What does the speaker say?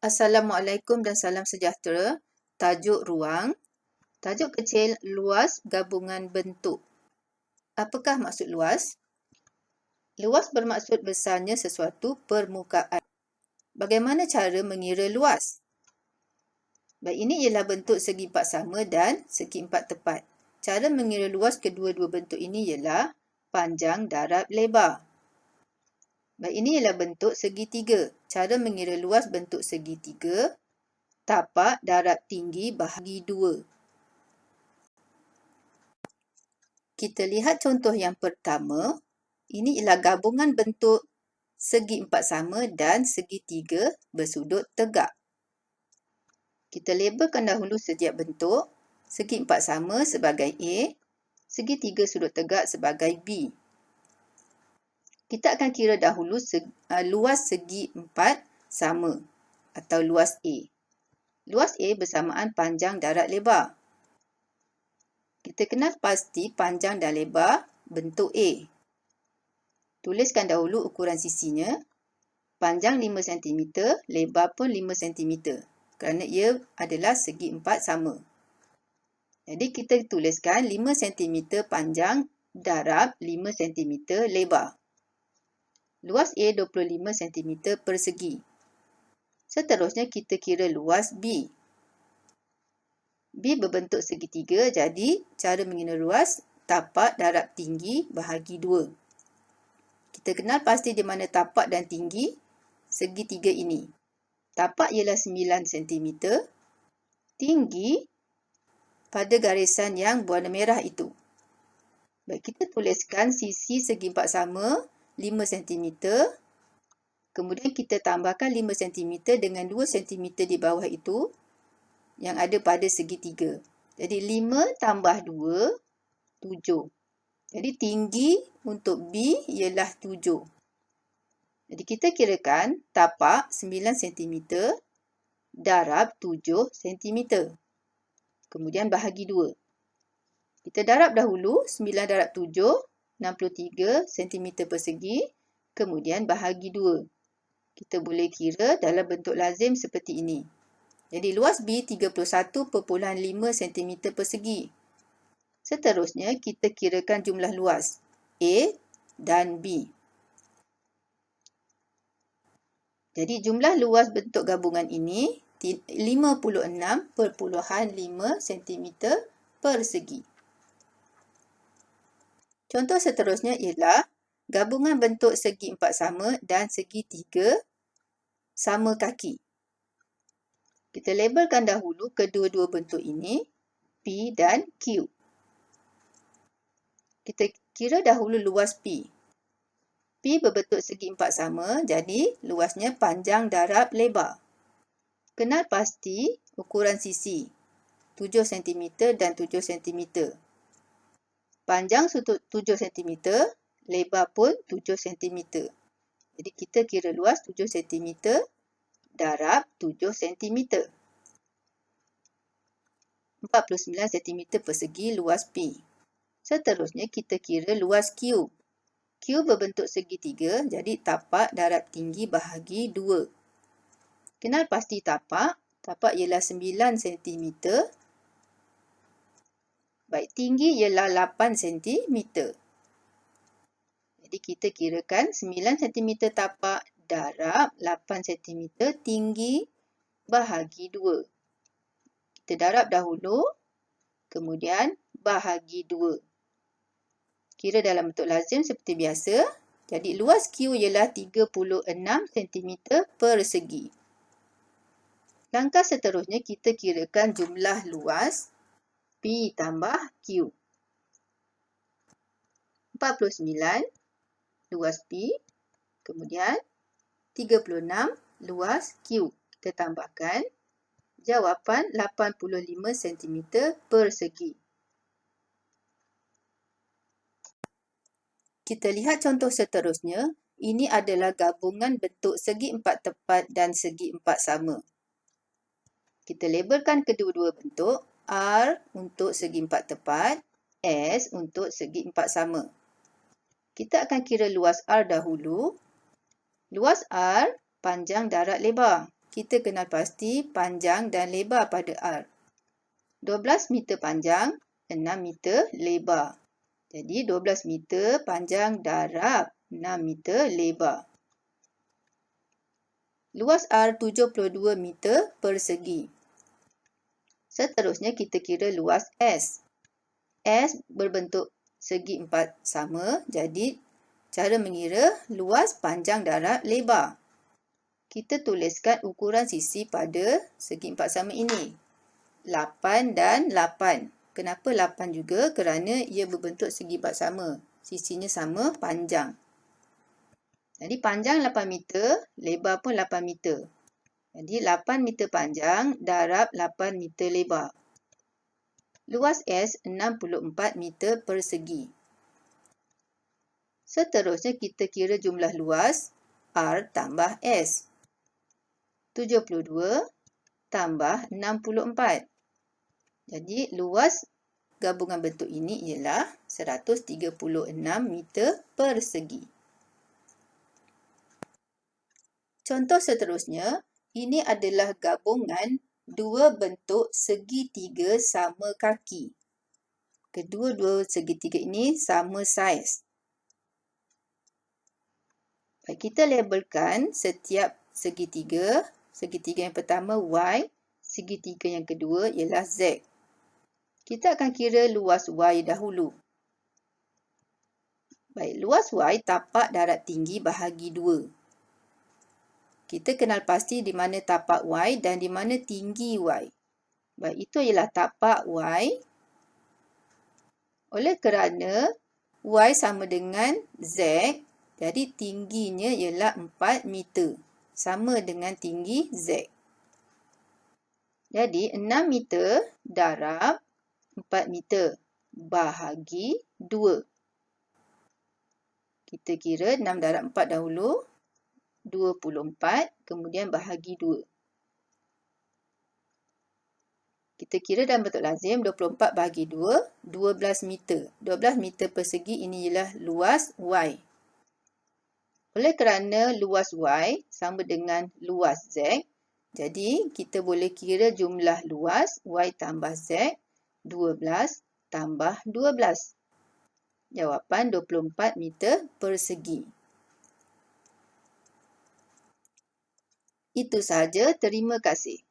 Assalamualaikum dan salam sejahtera. Tajuk ruang. Tajuk kecil, luas gabungan bentuk. Apakah maksud luas? Luas bermaksud besarnya sesuatu permukaan. Bagaimana cara mengira luas? Baik, ini ialah bentuk segi empat sama dan segi empat tepat. Cara mengira luas kedua-dua bentuk ini ialah panjang, darab, lebar. Baik, ini ialah bentuk segitiga. Cara mengira luas bentuk segitiga, tapak, darab, tinggi bahagi 2. Kita lihat contoh yang pertama. Ini ialah gabungan bentuk segi empat sama dan segitiga bersudut tegak. Kita labelkan dahulu setiap bentuk. Segi empat sama sebagai A, segitiga sudut tegak sebagai B. Kita akan kira dahulu luas segi empat sama atau luas A. Luas A bersamaan panjang, darab, lebar. Kita kenal pasti panjang dan lebar bentuk A. Tuliskan dahulu ukuran sisinya. Panjang 5 cm, lebar pun 5 cm. Kerana ia adalah segi empat sama. Jadi kita tuliskan 5 cm panjang, darab 5 cm lebar. Luas A 25 cm persegi. Seterusnya kita kira luas B. B berbentuk segitiga, jadi cara mengira luas tapak, darab, tinggi bahagi 2. Kita kenal pasti di mana tapak dan tinggi segitiga ini. Tapak ialah 9 cm, tinggi pada garisan yang berwarna merah itu. Baik, kita tuliskan sisi segi empat sama 5 cm. Kemudian kita tambahkan 5 cm dengan 2 cm di bawah itu yang ada pada segitiga. Jadi 5 tambah 2, 7. Jadi tinggi untuk B ialah 7. Jadi kita kirakan tapak 9 cm, darab 7 cm. Kemudian bahagi 2. Kita darab dahulu 9 darab 7, 63 cm persegi. Kemudian bahagi 2. Kita boleh kira dalam bentuk lazim seperti ini. Jadi luas B 31.5 cm persegi. Seterusnya kita kirakan jumlah luas A dan B. Jadi jumlah luas bentuk gabungan ini 56.5 cm persegi. Contoh seterusnya ialah gabungan bentuk segi empat sama dan segitiga sama kaki. Kita labelkan dahulu kedua-dua bentuk ini P dan Q. Kita kira dahulu luas P. P berbentuk segi empat sama, jadi luasnya panjang, darab, lebar. Kenal pasti ukuran sisi 7 cm dan 7 cm. Panjang 7 cm, lebar pun 7 cm. Jadi kita kira luas 7 cm, darab 7 cm. 49 cm persegi luas P. Seterusnya kita kira luas Q. Q berbentuk segitiga, jadi tapak, darab, tinggi bahagi 2. Kenal pasti tapak. Tapak ialah 9 cm. Baik, tinggi ialah 8 cm. Jadi kita kirakan 9 cm tapak, darab 8 cm tinggi bahagi 2. Kita darab dahulu, kemudian bahagi 2. Kira dalam bentuk lazim seperti biasa. Jadi luas Q ialah 36 cm persegi. Langkah seterusnya kita kirakan jumlah luas P tambah Q. 49 luas P, kemudian 36 luas Q. Kita tambahkan jawapan 85 cm persegi. Kita lihat contoh seterusnya. Ini adalah gabungan bentuk segi empat tepat dan segi empat sama. Kita labelkan kedua-dua bentuk. R untuk segi empat tepat, S untuk segi empat sama. Kita akan kira luas R dahulu. Luas R, panjang, darab, lebar. kita kenal pasti panjang dan lebar pada R. 12 meter panjang, 6 meter lebar. Jadi 12 meter panjang darab 6 meter lebar. Luas R 72 meter persegi. Seterusnya kita kira luas S. S berbentuk segi empat sama, jadi cara mengira luas panjang darab lebar. Kita tuliskan ukuran sisi pada segi empat sama ini. 8 dan 8. Kenapa 8 juga? Kerana ia berbentuk segi empat sama. Sisinya sama, panjang. Jadi panjang 8 meter, lebar pun 8 meter. Jadi 8 meter panjang darab 8 meter lebar. Luas S 64 meter persegi. Seterusnya kita kira jumlah luas R tambah S. 72 tambah 64. Jadi luas gabungan bentuk ini ialah 136 meter persegi. Contoh seterusnya, ini adalah gabungan dua bentuk segitiga sama kaki. Kedua-dua segitiga ini sama saiz. Baik, kita labelkan setiap segitiga. Segitiga yang pertama Y, segitiga yang kedua ialah Z. Kita akan kira luas Y dahulu. Baik, luas Y tapak darab tinggi bahagi 2. Kita kenal pasti di mana tapak Y dan di mana tinggi Y. Baik, itu ialah tapak Y. Oleh kerana Y sama dengan Z, jadi tingginya ialah 4 meter. Sama dengan tinggi Z. Jadi 6 meter darab 4 meter bahagi 2. Kita kira 6 darab 4 dahulu. 24, kemudian bahagi 2. Kita kira dalam bentuk lazim, 24 bahagi 2, 12 meter. 12 meter persegi ini ialah luas Y. Oleh kerana luas Y sama dengan luas Z, jadi kita boleh kira jumlah luas Y tambah Z, 12 tambah 12. Jawapan 24 meter persegi. Itu sahaja. Terima kasih.